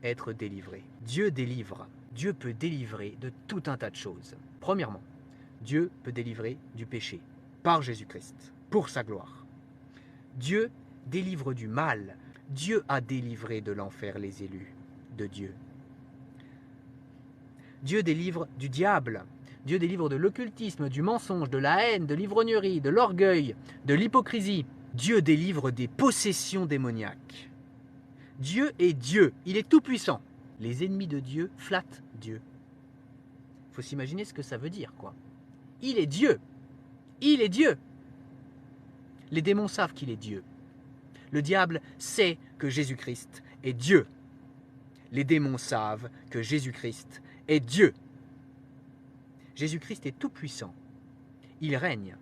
être délivré. Dieu délivre. Dieu peut délivrer de tout un tas de choses. Premièrement, Dieu peut délivrer du péché par Jésus-Christ, pour sa gloire. Dieu délivre du mal. Dieu a délivré de l'enfer les élus de Dieu. Dieu délivre du diable. Dieu délivre de l'occultisme, du mensonge, de la haine, de l'ivrognerie, de l'orgueil, de l'hypocrisie. Dieu délivre des possessions démoniaques. Dieu est Dieu, il est tout-puissant. Les ennemis de Dieu flattent Dieu. Il faut s'imaginer ce que ça veut dire, quoi. Il est Dieu. Il est Dieu. Les démons savent qu'il est Dieu. Le diable sait que Jésus-Christ est Dieu. Les démons savent que Jésus-Christ est Dieu. Jésus-Christ est tout-puissant. Il règne.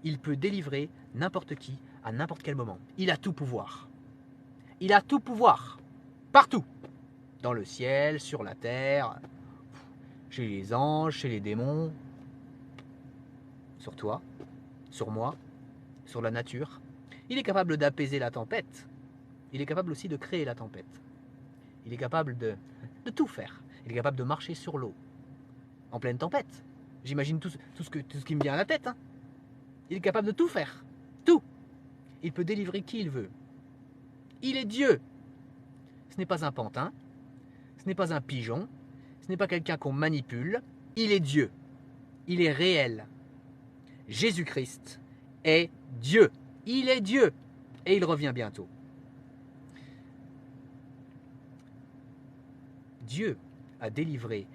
Il peut délivrer n'importe qui à n'importe quel moment. Il a tout pouvoir. Il a tout pouvoir. Partout. Dans le ciel, sur la terre, chez les anges, chez les démons, sur toi, sur moi, sur la nature. Il est capable d'apaiser la tempête. Il est capable aussi de créer la tempête. Il est capable de tout faire. Il est capable de marcher sur l'eau, en pleine tempête. J'imagine tout ce qui me vient à la tête. Hein. Il est capable de tout faire. Tout. Il peut délivrer qui il veut. Il est Dieu. Ce n'est pas un pantin. Ce n'est pas un pigeon. Ce n'est pas quelqu'un qu'on manipule. Il est Dieu. Il est réel. Jésus-Christ est Dieu. Il est Dieu. Et il revient bientôt. Dieu a délivré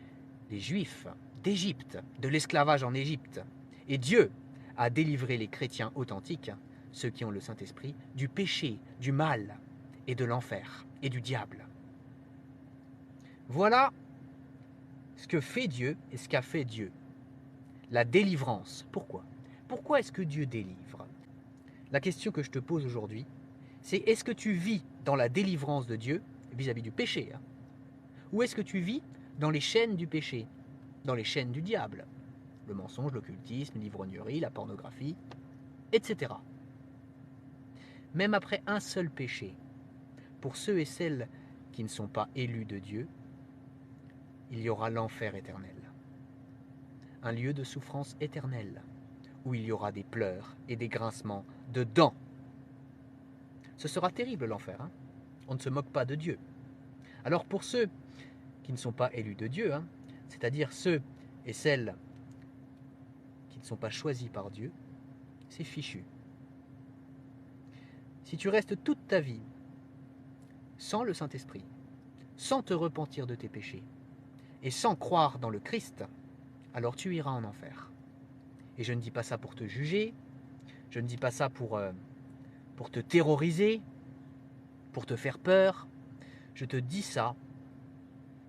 les Juifs d'Égypte, de l'esclavage en Égypte. Et Dieu a délivré les chrétiens authentiques, ceux qui ont le Saint-Esprit, du péché, du mal et de l'enfer et du diable. Voilà ce que fait Dieu et ce qu'a fait Dieu. La délivrance. Pourquoi ? Pourquoi est-ce que Dieu délivre ? La question que je te pose aujourd'hui, c'est est-ce que tu vis dans la délivrance de Dieu vis-à-vis du péché, hein ? Ou est-ce que tu vis dans les chaînes du péché, dans les chaînes du diable, le mensonge, l'occultisme, l'ivrognerie, la pornographie, etc. Même après un seul péché, pour ceux et celles qui ne sont pas élus de Dieu, il y aura l'enfer éternel. Un lieu de souffrance éternelle, où il y aura des pleurs et des grincements de dents. Ce sera terrible l'enfer, hein ? On ne se moque pas de Dieu. Alors pour ceux qui ne sont pas élus de Dieu, hein, c'est-à-dire ceux et celles qui ne sont pas choisis par Dieu, c'est fichu. Si tu restes toute ta vie sans le Saint-Esprit, sans te repentir de tes péchés et sans croire dans le Christ, alors tu iras en enfer. Et je ne dis pas ça pour te juger, je ne dis pas ça pour te terroriser, pour te faire peur. Je te dis ça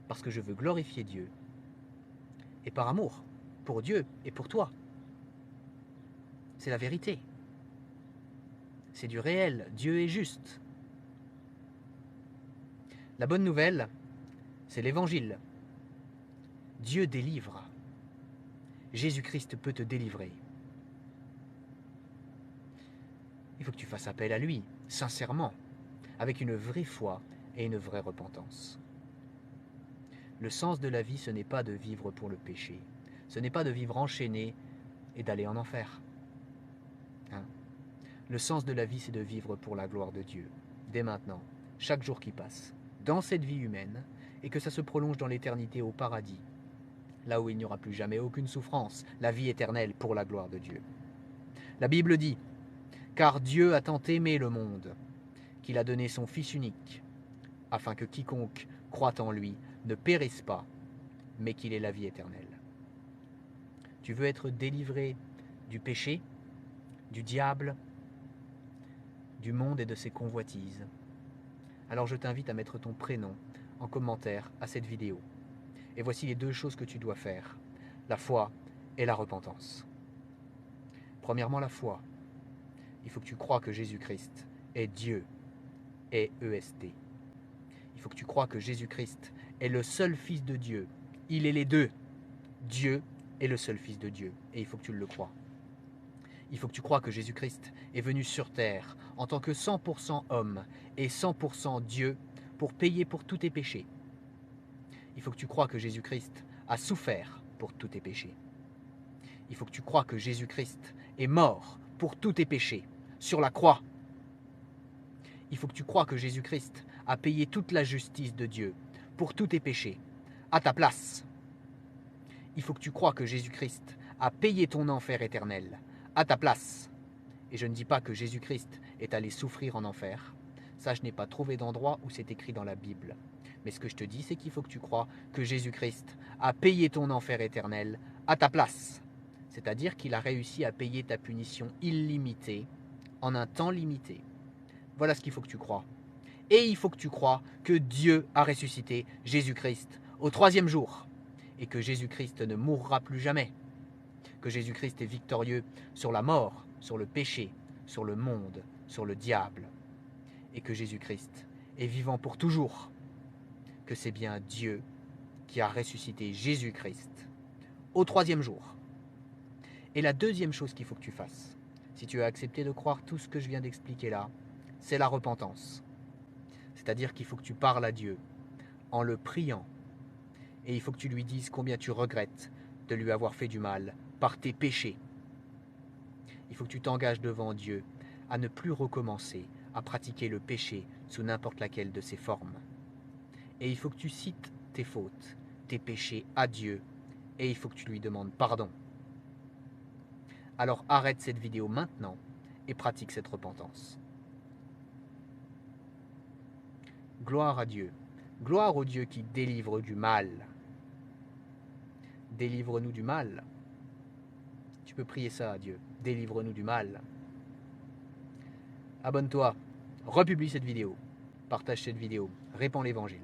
parce que je veux glorifier Dieu et par amour pour Dieu et pour toi. C'est la vérité. C'est du réel. Dieu est juste. La bonne nouvelle, c'est l'évangile. Dieu délivre. Jésus-Christ peut te délivrer. Il faut que tu fasses appel à lui, sincèrement, avec une vraie foi et une vraie repentance. Le sens de la vie, ce n'est pas de vivre pour le péché. Ce n'est pas de vivre enchaîné et d'aller en enfer. Hein ? Le sens de la vie, c'est de vivre pour la gloire de Dieu, dès maintenant, chaque jour qui passe, dans cette vie humaine, et que ça se prolonge dans l'éternité au paradis, là où il n'y aura plus jamais aucune souffrance, la vie éternelle pour la gloire de Dieu. La Bible dit, « Car Dieu a tant aimé le monde, qu'il a donné son Fils unique, afin que quiconque croit en lui ne périsse pas, mais qu'il ait la vie éternelle. » Tu veux être délivré du péché, du diable, du monde et de ses convoitises. Alors je t'invite à mettre ton prénom en commentaire à cette vidéo. Et voici les deux choses que tu dois faire, la foi et la repentance. Premièrement, la foi. Il faut que tu crois que Jésus-Christ est Dieu, E-S-T. Il faut que tu crois que Jésus-Christ est le seul Fils de Dieu. Il est les deux. Dieu est le seul Fils de Dieu. Et il faut que tu le crois. Il faut que tu crois que Jésus-Christ est venu sur terre en tant que 100% homme et 100% Dieu pour payer pour tous tes péchés. Il faut que tu crois que Jésus-Christ a souffert pour tous tes péchés. Il faut que tu crois que Jésus-Christ est mort pour tous tes péchés, sur la croix. Il faut que tu crois que Jésus-Christ a payé toute la justice de Dieu pour tous tes péchés, à ta place. Il faut que tu crois que Jésus-Christ a payé ton enfer éternel, à ta place. Et je ne dis pas que Jésus-Christ est allé souffrir en enfer. Ça, je n'ai pas trouvé d'endroit où c'est écrit dans la Bible. Mais ce que je te dis, c'est qu'il faut que tu crois que Jésus-Christ a payé ton enfer éternel à ta place. C'est-à-dire qu'il a réussi à payer ta punition illimitée en un temps limité. Voilà ce qu'il faut que tu crois. Et il faut que tu crois que Dieu a ressuscité Jésus-Christ au 3e jour. Et que Jésus-Christ ne mourra plus jamais. Que Jésus-Christ est victorieux sur la mort, sur le péché, sur le monde, sur le diable. Et que Jésus-Christ est vivant pour toujours. Que c'est bien Dieu qui a ressuscité Jésus-Christ au 3e jour. Et la deuxième chose qu'il faut que tu fasses, si tu as accepté de croire tout ce que je viens d'expliquer là, c'est la repentance. C'est-à-dire qu'il faut que tu parles à Dieu en le priant. Et il faut que tu lui dises combien tu regrettes de lui avoir fait du mal par tes péchés. Il faut que tu t'engages devant Dieu à ne plus recommencer à pratiquer le péché sous n'importe laquelle de ses formes. Et il faut que tu cites tes fautes, tes péchés à Dieu, et il faut que tu lui demandes pardon. Alors arrête cette vidéo maintenant et pratique cette repentance. Gloire à Dieu. Gloire au Dieu qui délivre du mal. Délivre-nous du mal. Tu peux prier ça à Dieu. Délivre-nous du mal. Abonne-toi. Republie cette vidéo. Partage cette vidéo. Répands l'évangile.